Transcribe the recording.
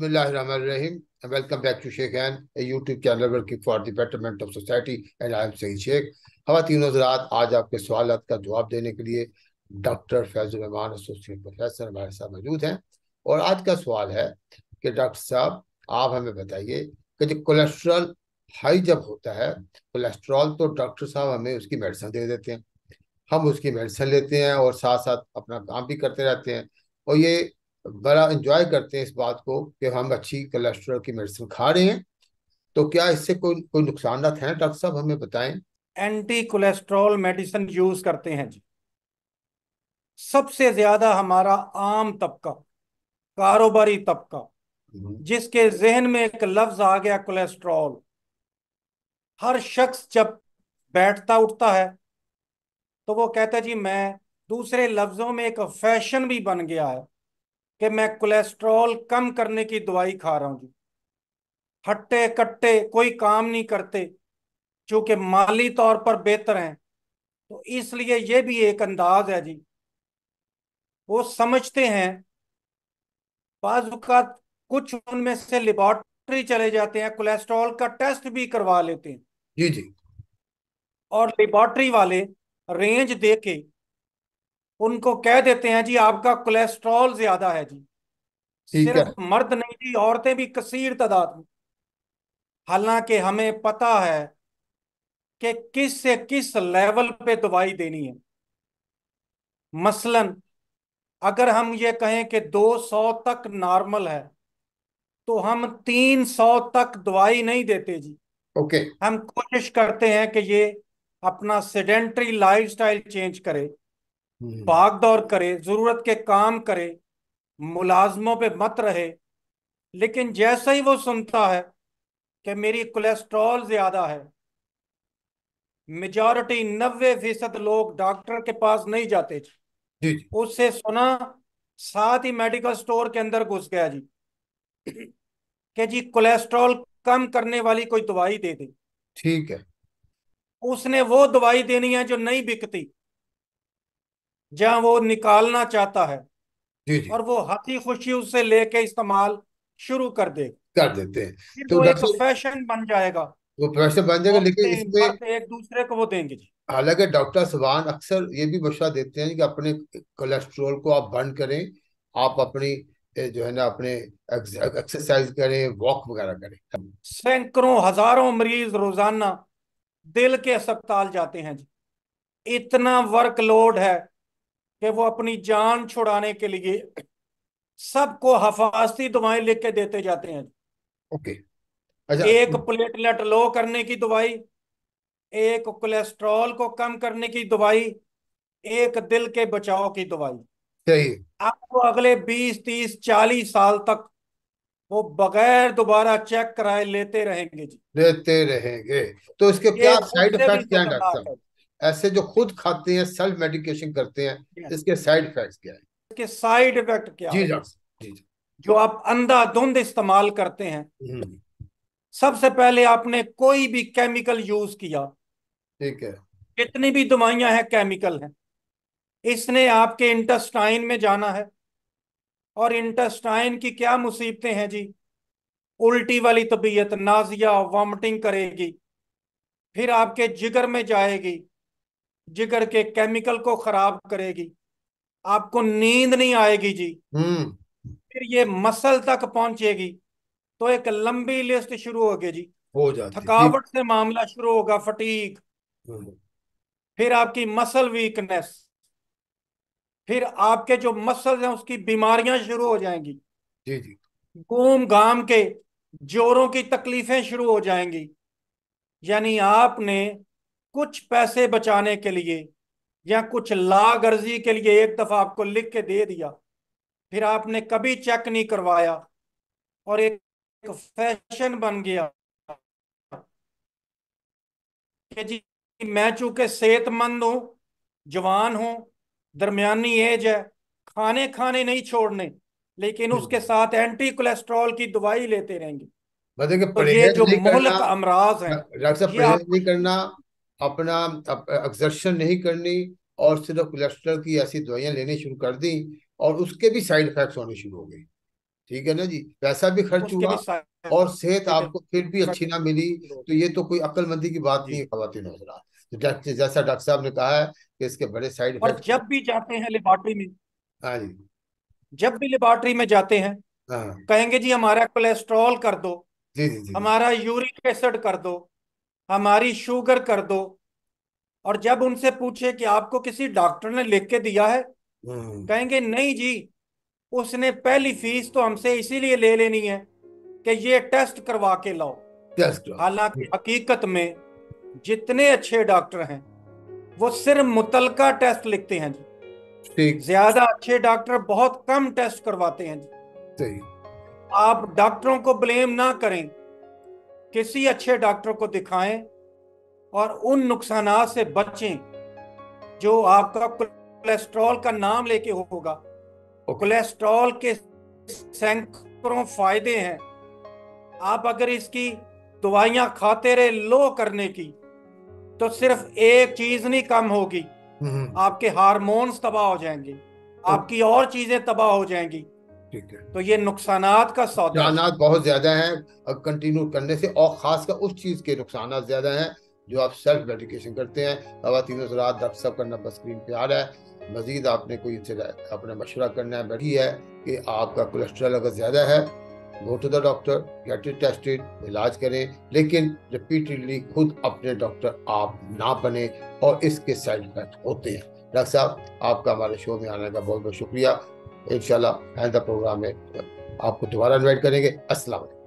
Bismillahirrahmanirrahim. Welcome back to Sheikh An, a YouTube channel working for the betterment of society, and I am Saeed Sheikh. ख़वातीन हज़रात, आज आपके सवालात का जवाब देने के लिए doctor Faizul Rahman associate professor हमारे साथ मौजूद हैं। और आज का सवाल है कि डॉक्टर साहब, आप हमें बताइए कि जो कोलेस्ट्रॉल हाई जब होता है, कोलेस्ट्रॉल तो डॉक्टर साहब हमें उसकी मेडिसिन दे देते हैं, हम उसकी मेडिसिन लेते हैं और साथ साथ अपना काम भी करते रहते हैं, और ये बड़ा एंजॉय करते हैं इस बात को कि हम अच्छी कोलेस्ट्रॉल की मेडिसिन खा रहे हैं। तो क्या इससे कोई कोई नुकसान हैं? डॉक्टर साहब हमें बताएं। एंटी कोलेस्ट्रॉल मेडिसिन यूज करते हैं जी। सबसे ज्यादा हमारा आम तबका, कारोबारी तबका, हम्म। जिसके जहन में एक लफ्ज आ गया कोलेस्ट्रॉल। हर शख्स जब बैठता उठता है तो वो कहता है जी मैं, दूसरे लफ्जों में एक फैशन भी बन गया है कि मैं कोलेस्ट्रॉल कम करने की दवाई खा रहा हूं जी। हट्टे कट्टे कोई काम नहीं करते, चूंकि माली तौर पर बेहतर हैं, तो इसलिए ये भी एक अंदाज है जी। वो समझते हैं, बाज़ औक़ात कुछ उनमें से लेबोरेटरी चले जाते हैं, कोलेस्ट्रॉल का टेस्ट भी करवा लेते हैं, जी जी। और लेबोरेटरी वाले रेंज दे के उनको कह देते हैं जी आपका कोलेस्ट्रॉल ज्यादा है जी। ठीक है। सिर्फ मर्द नहीं जी, औरतें भी कसीर तादाद में। हालांकि हमें पता है कि किस से किस लेवल पे दवाई देनी है। मसलन अगर हम ये कहें कि 200 तक नॉर्मल है, तो हम 300 तक दवाई नहीं देते जी। ओके। हम कोशिश करते हैं कि ये अपना सेडेंट्री लाइफस्टाइल चेंज करे, हम्म। भाग दौड़ करे, जरूरत के काम करे, मुलाजमों पे मत रहे। लेकिन जैसे ही वो सुनता है कि मेरी कोलेस्ट्रॉल ज्यादा है, मेजॉरिटी 90% लोग डॉक्टर के पास नहीं जाते जी। जी जी। उससे सुना, साथ ही मेडिकल स्टोर के अंदर घुस गया जी कि जी कोलेस्ट्रॉल कम करने वाली कोई दवाई दे दे। ठीक है। उसने वो दवाई देनी है जो नहीं बिकती, जहां वो निकालना चाहता है, जी जी। और वो हंसी खुशी उससे लेके इस्तेमाल शुरू कर दे। कर देते हैं। फिर तो वो एक डॉक्टर साहब, फैशन बन जाएगा। वो प्रोफेसर बन जाएगा, लेकिन औरतें इसमें मर्द एक दूसरे को वो देंगे जी। हालांकि डॉक्टर साहब अक्सर ये भी मशवरा देते हैं कि अपने कोलेस्ट्रॉल को आप बंद करें, आप अपनी जो है ना अपने एक्सरसाइज करें, वॉक वगैरह करें। सैकड़ों हजारों मरीज रोजाना दिल के अस्पताल जाते हैं जी। इतना वर्कलोड है कि वो अपनी जान छुड़ाने के लिए सबको हफाजती दवाएं लिख के देते जाते हैं। ओके। अच्छा। एक प्लेटलेट लो करने की दवाई, एक कोलेस्ट्रॉल को कम करने की दवाई, एक दिल के बचाव की दवाई। सही। आपको अगले 20 30 40 साल तक वो बगैर दोबारा चेक कराए लेते रहेंगे जी। रहते रहेंगे। तो इसके क्या ये साइड उससे भी इफेक्ट क्या हैं डॉक्टर खतरनाक साहब? है। ऐसे जो खुद खाते हैं, सेल्फ मेडिकेशन करते हैं, इसके साइड इफेक्ट्स क्या है? इसके साइड इफेक्ट क्या जी है? डॉक्टर साहब, जी जी। जो आप अंधाधुंध इस्तेमाल करते हैं, हम्म। सबसे पहले आपने कोई भी केमिकल यूज किया, ठीक है। जितनी भी दवाइयां हैं केमिकल हैं, इसने आपके इंटेस्टाइन में जाना है। और इंटेस्टाइन की क्या मुसीबतें हैं जी? उल्टी वाली तबीयत, नाजिया, वॉमिटिंग करेगी। फिर आपके जिगर में जाएगी, जिगर के केमिकल को खराब करेगी। आपको नींद नहीं आएगी जी। हम्म। फिर ये मसल तक पहुंचेगी, तो एक लंबी लिस्ट शुरू होगी जी। हो जाती, ठीक। थकावट से मामला शुरू होगा, फटीग। हम्म। फिर आपकी मसल वीकनेस। फिर आपके जो मसल्स हैं उसकी बीमारियां शुरू हो जाएंगी। जी जी। घूम घाम के जोड़ों की तकलीफें शुरू हो जाएंगी। यानी आपने कुछ पैसे बचाने के लिए या कुछ लागर्जी के लिए एक दफा आपको लिख के दे दिया, फिर आपने कभी चेक नहीं करवाया, और एक फैशन बन गया कि जी मैं चूंकि सेहतमंद हूं, जवान हूं, दरमियानी एज है, खाने खाने नहीं छोड़ने, लेकिन उसके हम्म। साथ एंटी कोलेस्ट्रॉल की दवाई लेते रहेंगे। मतलब कि तो ये परहेज जो नहीं करना, मुहलक अमराज हैं, डॉक्टर साहब ये परहेज आप नहीं करना, अपना एक्सर्शन नहीं करनी, और सिर्फ कोलेस्ट्रॉल की ऐसी दवाइयां लेनी शुरू कर दी, और उसके भी साइड इफेक्ट्स होने शुरू हो गए। ठीक है ना जी, पैसा भी खर्च उसके हुआ भी और सेहत साइड आपको फिर भी अच्छी ना मिली, तो ये तो कोई अक्लमंदी की बात नहीं जी। है ख्वातीन हज़रात। तो डॉक्टर, जैसा डॉक्टर साहब ने कहा है कि इसके बड़े साइड और इफेक्ट। जब भी जाते हैं लेबॉर्टरी में, हाँ जी। जब भी लेबॉर्टरी में जाते हैं, हाँ कहेंगे जी हमारा कोलेस्ट्रॉल कर दो, जी जी जी जी। हमारा यूरिक एसिड कर दो, हमारी शुगर कर दो। और जब उनसे पूछे कि आपको किसी डॉक्टर ने लिख के दिया है, हम्म। कहेंगे नहीं जी, उसने पहली फीस तो हमसे इसीलिए ले लेनी है कि ये टेस्ट करवा के लाओ। टेस्ट। हालांकि हकीकत में जितने अच्छे डॉक्टर हैं वो सिर्फ मुतलका टेस्ट लिखते हैं जी। ठीक। ज्यादा अच्छे डॉक्टर बहुत कम टेस्ट करवाते हैं जी। सही। आप डॉक्टरों को ब्लेम ना करें, किसी अच्छे डॉक्टर को दिखाएं और उन नुकसानात से बचें जो आपका कोलेस्ट्रॉल का नाम लेके होगा। ओके। कोलेस्ट्रॉल के सैकड़ों फायदे हैं। आप अगर इसकी दवाइयां खाते रहे लो करने की, तो सिर्फ एक चीज नहीं कम होगी, हम्म। आपके हार्मोन्स तबाह हो जाएंगे, ओके। आपकी और चीजें तबाह हो जाएंगी। ठीक है। तो ये नुकसानात का सौदा है जी। नुकसानात बहुत ज्यादा हैं अब कंटिन्यू करने से, और खासकर उस चीज के नुकसानात ज्यादा हैं जो आप सेल्फ मेडिकेशन करते हैं। खवातीन हज़रात, डॉक्टर साहब का नंबर स्क्रीन पे आ रहा है। मजीद आपने कोई इनसे अपना मशवरा करना है, बैठी है कि आपका कोलेस्ट्रॉल अगर ज्यादा है, go to the doctor, get it tested, इलाज करें। लेकिन रिपीटेडली खुद अपने डॉक्टर आप ना बने, और इसके साइड इफेक्ट होते हैं। डॉक्टर साहब, आपका हमारे शो में आने का बहुत बहुत शुक्रिया। इंशाल्लाह आइंदा प्रोग्राम में आपको दोबारा इनवाइट करेंगे। अस्सलाम वालेकुम।